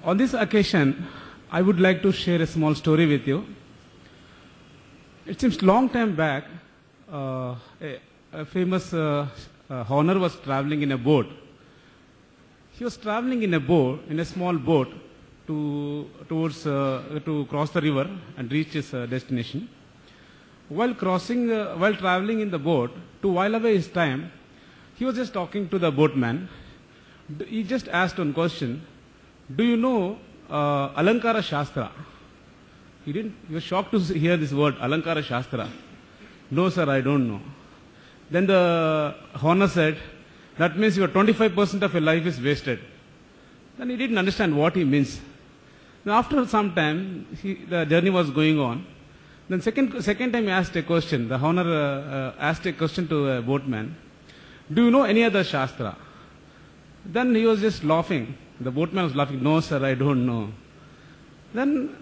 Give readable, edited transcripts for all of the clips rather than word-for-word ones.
On this occasion, I would like to share a small story with you. It seems long time back, a famous honor was traveling in a boat. He was traveling in a boat, in a small boat, to cross the river and reach his destination. While traveling in the boat, to while away his time, he was just talking to the boatman. He just asked one question: "Do you know Alankara Shastra?" He was shocked to hear this word, Alankara Shastra. "No, sir, I don't know." Then the honor said, "That means your 25% of your life is wasted." Then he didn't understand what he means. Now after some time, the journey was going on. Then second time he asked a question. The honor asked a question to a boatman: "Do you know any other Shastra?" Then he was just laughing. The boatman was laughing. "No, sir, I don't know." Then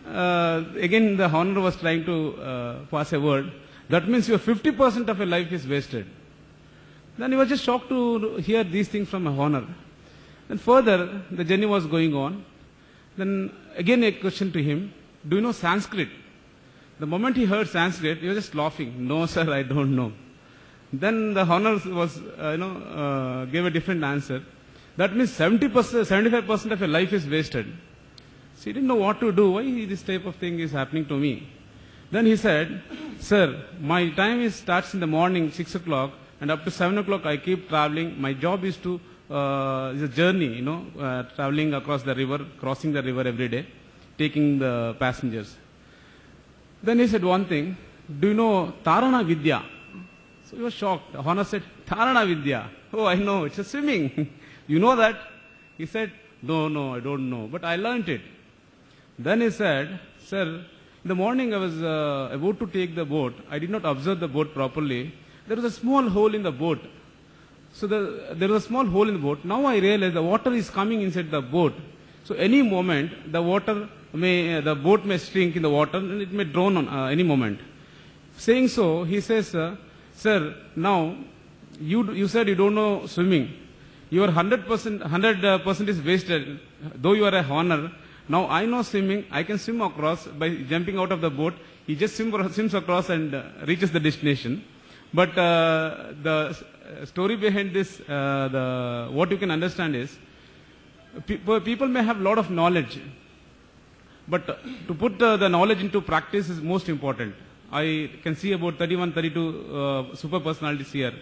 again the honor was trying to pass a word. "That means your 50% of your life is wasted." Then he was just shocked to hear these things from a honor. Then further, the journey was going on. Then again a question to him: "Do you know Sanskrit?" The moment he heard Sanskrit, he was just laughing. "No, sir, I don't know." Then the honor was, gave a different answer. "That means 70%, 75% of your life is wasted." So he didn't know what to do. Why this type of thing is happening to me? Then he said, "Sir, my time starts in the morning, 6 o'clock, and up to 7 o'clock I keep traveling. My job is is a journey, traveling across the river, crossing the river every day, taking the passengers." Then he said one thing: "Do you know Tarana Vidya?" So he was shocked. The honor said, "Tarana Vidya? Oh, I know, it's a swimming." "You know that?" He said, No, I don't know, but I learnt it." Then he said, "Sir, in the morning I was about to take the boat. I did not observe the boat properly. There was a small hole in the boat. So there was a small hole in the boat. Now I realize the water is coming inside the boat. So any moment the boat may sink in the water and it may drown on any moment." Saying so, he says, "Sir, now you said you don't know swimming. Your 100% is wasted, though you are a honor. Now I know swimming. I can swim across by jumping out of the boat." He just swims across and reaches the destination. But the story behind this, what you can understand is, people may have a lot of knowledge, but to put the knowledge into practice is most important. I can see about 31, 32 super personalities here.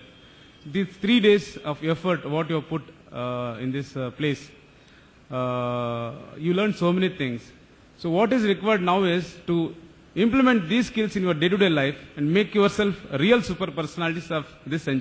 These 3 days of effort, what you have put in this place, you learn so many things. So what is required now is to implement these skills in your day-to-day life and make yourself real super personalities of this century.